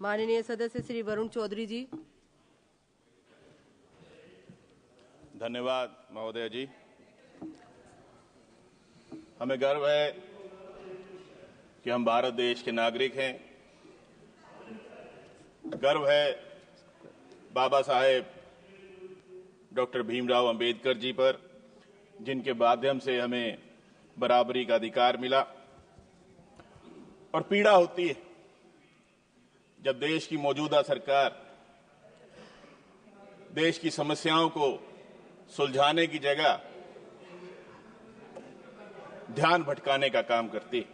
माननीय सदस्य श्री वरुण चौधरी जी। धन्यवाद महोदय जी। हमें गर्व है कि हम भारत देश के नागरिक हैं। गर्व है बाबा साहेब डॉक्टर भीमराव अंबेडकर जी पर, जिनके माध्यम से हमें बराबरी का अधिकार मिला। और पीड़ा होती है जब देश की मौजूदा सरकार देश की समस्याओं को सुलझाने की जगह ध्यान भटकाने का काम करती है।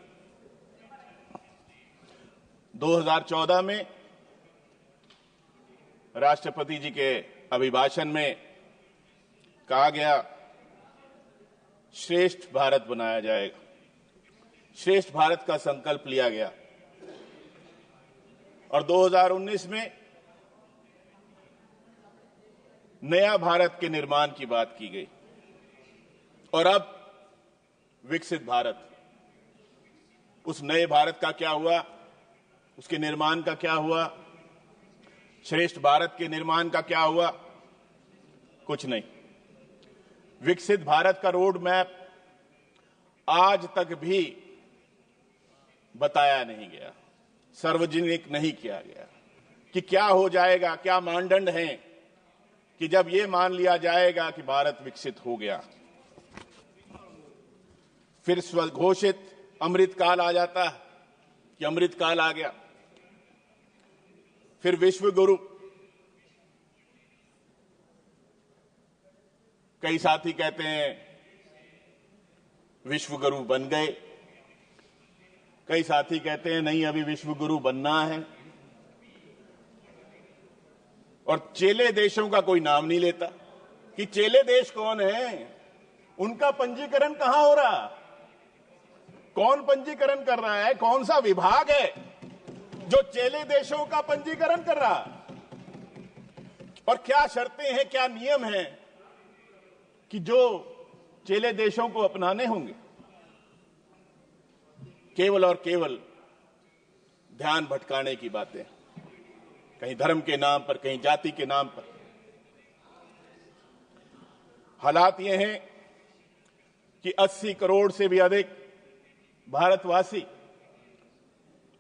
2014 में राष्ट्रपति जी के अभिभाषण में कहा गया, श्रेष्ठ भारत बनाया जाएगा। श्रेष्ठ भारत का संकल्प लिया गया और 2019 में नया भारत के निर्माण की बात की गई और अब विकसित भारत। उस नए भारत का क्या हुआ, उसके निर्माण का क्या हुआ, श्रेष्ठ भारत के निर्माण का क्या हुआ? कुछ नहीं। विकसित भारत का रोड मैप आज तक भी बताया नहीं गया, सार्वजनिक नहीं किया गया कि क्या हो जाएगा, क्या मानदंड हैं कि जब ये मान लिया जाएगा कि भारत विकसित हो गया, फिर स्वघोषित अमृत काल आ जाता है कि अमृत काल आ गया। फिर विश्व गुरु, कई साथी कहते हैं विश्व गुरु बन गए, कई साथी कहते हैं नहीं अभी विश्व गुरु बनना है। और चेले देशों का कोई नाम नहीं लेता कि चेले देश कौन है, उनका पंजीकरण कहां हो रहा, कौन पंजीकरण कर रहा है, कौन सा विभाग है जो चेले देशों का पंजीकरण कर रहा, और क्या शर्तें हैं, क्या नियम हैं कि जो चेले देशों को अपनाने होंगे। केवल और केवल ध्यान भटकाने की बातें, कहीं धर्म के नाम पर, कहीं जाति के नाम पर। हालात ये हैं कि 80 करोड़ से भी अधिक भारतवासी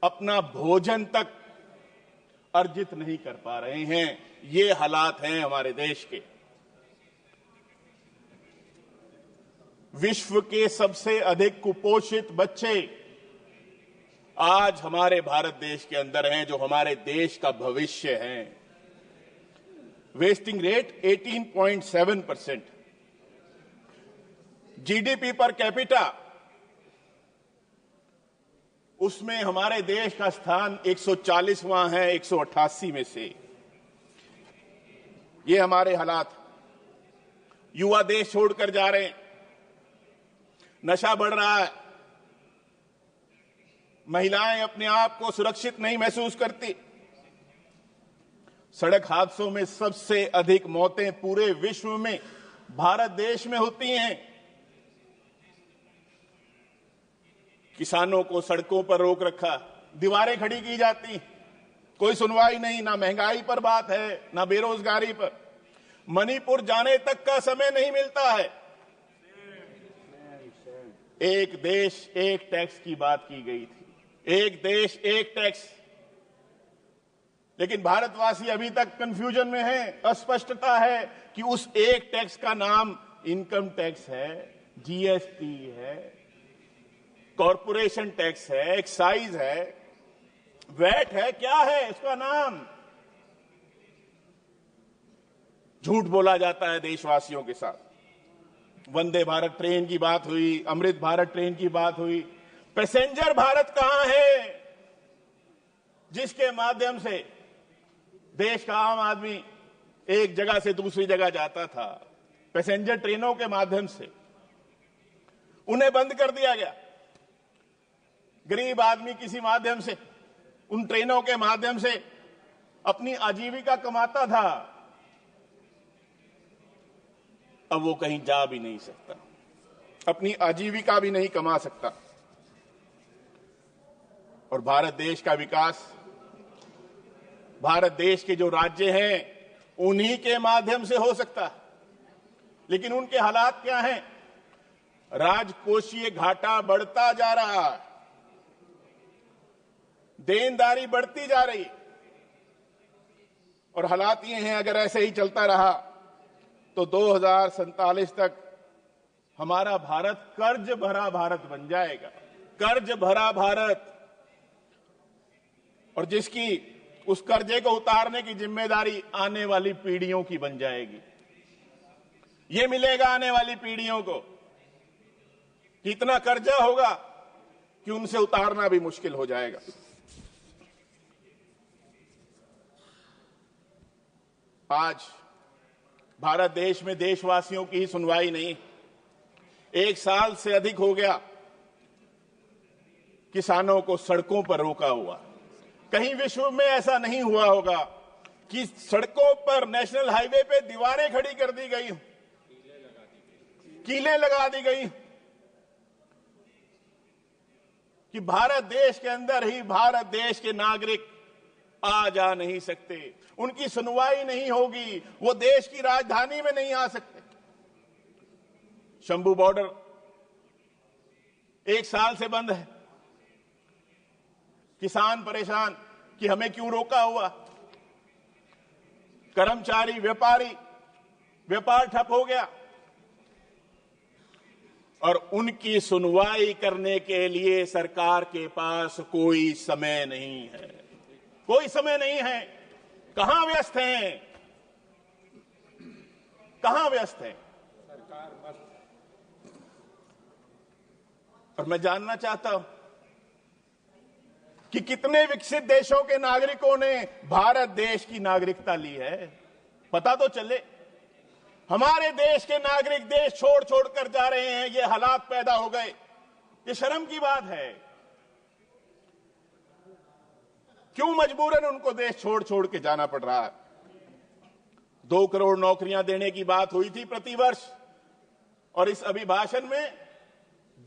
अपना भोजन तक अर्जित नहीं कर पा रहे हैं। ये हालात हैं हमारे देश के। विश्व के सबसे अधिक कुपोषित बच्चे आज हमारे भारत देश के अंदर हैं, जो हमारे देश का भविष्य है। Wasting rate 18.7%, GDP per capita, उसमें हमारे देश का स्थान 140वां है 188 में से। ये हमारे हालात। युवा देश छोड़कर जा रहे हैं, नशा बढ़ रहा है, महिलाएं अपने आप को सुरक्षित नहीं महसूस करती। सड़क हादसों में सबसे अधिक मौतें पूरे विश्व में भारत देश में होती हैं। किसानों को सड़कों पर रोक रखा, दीवारें खड़ी की जाती, कोई सुनवाई नहीं, ना महंगाई पर बात है, ना बेरोजगारी पर। मणिपुर जाने तक का समय नहीं मिलता है। एक देश एक टैक्स की बात की गई थी, एक देश एक टैक्स, लेकिन भारतवासी अभी तक कंफ्यूजन में है, अस्पष्टता है कि उस एक टैक्स का नाम इनकम टैक्स है, जीएसटी है, कॉरपोरेशन टैक्स है, एक्साइज है, वैट है, क्या है इसका नाम? झूठ बोला जाता है देशवासियों के साथ। वंदे भारत ट्रेन की बात हुई, अमृत भारत ट्रेन की बात हुई, पैसेंजर भारत कहां है जिसके माध्यम से देश का आम आदमी एक जगह से दूसरी जगह जाता था? पैसेंजर ट्रेनों के माध्यम से उन्हें बंद कर दिया गया। गरीब आदमी किसी माध्यम से, उन ट्रेनों के माध्यम से अपनी आजीविका कमाता था, अब वो कहीं जा भी नहीं सकता, अपनी आजीविका भी नहीं कमा सकता। और भारत देश का विकास भारत देश के जो राज्य हैं उन्हीं के माध्यम से हो सकता है। लेकिन उनके हालात क्या हैं? राजकोषीय घाटा बढ़ता जा रहा है, देनदारी बढ़ती जा रही, और हालात ये हैं अगर ऐसे ही चलता रहा तो 2047 तक हमारा भारत कर्ज भरा भारत बन जाएगा। कर्ज भरा भारत, और जिसकी उस कर्जे को उतारने की जिम्मेदारी आने वाली पीढ़ियों की बन जाएगी। ये मिलेगा आने वाली पीढ़ियों को कि इतना कर्जा होगा कि उनसे उतारना भी मुश्किल हो जाएगा। आज भारत देश में देशवासियों की ही सुनवाई नहीं, 1 साल से अधिक हो गया किसानों को सड़कों पर रोका हुआ। कहीं विश्व में ऐसा नहीं हुआ होगा कि सड़कों पर, नेशनल हाईवे पे दीवारें खड़ी कर दी गई, कीलें लगा दी गई कि भारत देश के अंदर ही भारत देश के नागरिक आ जा नहीं सकते, उनकी सुनवाई नहीं होगी, वो देश की राजधानी में नहीं आ सकते। शंभू बॉर्डर 1 साल से बंद है, किसान परेशान कि हमें क्यों रोका हुआ। कर्मचारी, व्यापार ठप हो गया, और उनकी सुनवाई करने के लिए सरकार के पास कोई समय नहीं है, कोई समय नहीं है। कहां व्यस्त हैं, कहां व्यस्त हैं? और मैं जानना चाहता हूं कि कितने विकसित देशों के नागरिकों ने भारत देश की नागरिकता ली है, पता तो चले। हमारे देश के नागरिक देश छोड़ छोड़ कर जा रहे हैं, ये हालात पैदा हो गए, ये शर्म की बात है। क्यों मजबूरन उनको देश छोड़ छोड़ के जाना पड़ रहा है? 2 करोड़ नौकरियां देने की बात हुई थी प्रतिवर्ष, और इस अभिभाषण में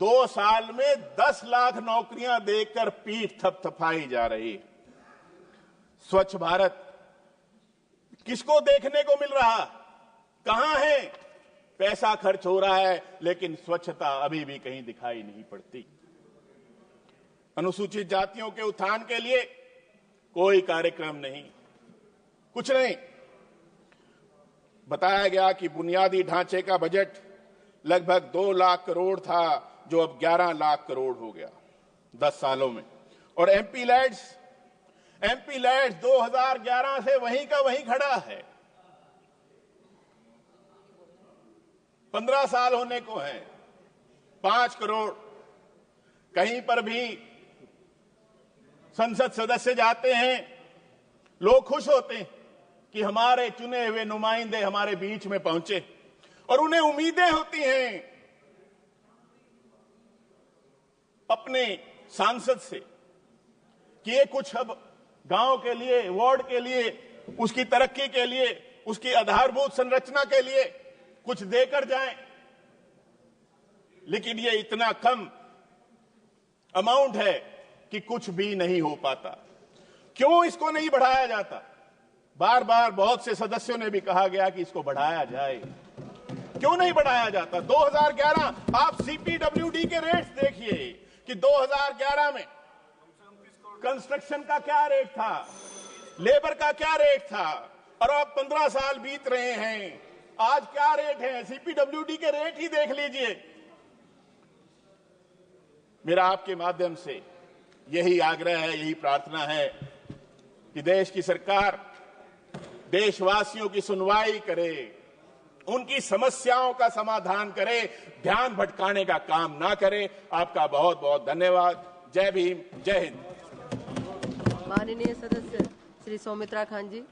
2 साल में 10 लाख नौकरियां देकर पीठ थपथपाई जा रही है। स्वच्छ भारत किसको देखने को मिल रहा? कहां है? पैसा खर्च हो रहा है, लेकिन स्वच्छता अभी भी कहीं दिखाई नहीं पड़ती। अनुसूचित जातियों के उत्थान के लिए कोई कार्यक्रम नहीं, कुछ नहीं। बताया गया कि बुनियादी ढांचे का बजट लगभग 2 लाख करोड़ था, जो अब 11 लाख करोड़ हो गया 10 सालों में। और एमपी लैड्स 2011 से वहीं का वहीं खड़ा है, 15 साल होने को हैं, 5 करोड़। कहीं पर भी संसद सदस्य जाते हैं, लोग खुश होते हैं कि हमारे चुने हुए नुमाइंदे हमारे बीच में पहुंचे, और उन्हें उम्मीदें होती हैं अपने सांसद से कि ये कुछ अब गांव के लिए, वार्ड के लिए, उसकी तरक्की के लिए, उसकी आधारभूत संरचना के लिए कुछ देकर जाएं। लेकिन ये इतना कम अमाउंट है कि कुछ भी नहीं हो पाता। क्यों इसको नहीं बढ़ाया जाता? बार बार बहुत से सदस्यों ने भी कहा गया कि इसको बढ़ाया जाए, क्यों नहीं बढ़ाया जाता? 2011 आप सीपीडब्ल्यूडी के रेट्स देखिए कि 2011 में कंस्ट्रक्शन का क्या रेट था, लेबर का क्या रेट था, और अब 15 साल बीत रहे हैं, आज क्या रेट है? सीपीडब्ल्यूडी के रेट ही देख लीजिए। मेरा आपके माध्यम से यही आग्रह है, यही प्रार्थना है कि देश की सरकार देशवासियों की सुनवाई करे, उनकी समस्याओं का समाधान करे, ध्यान भटकाने का काम ना करे। आपका बहुत बहुत धन्यवाद। जय भीम, जय हिंद। माननीय सदस्य श्री सौमित्रा खान जी।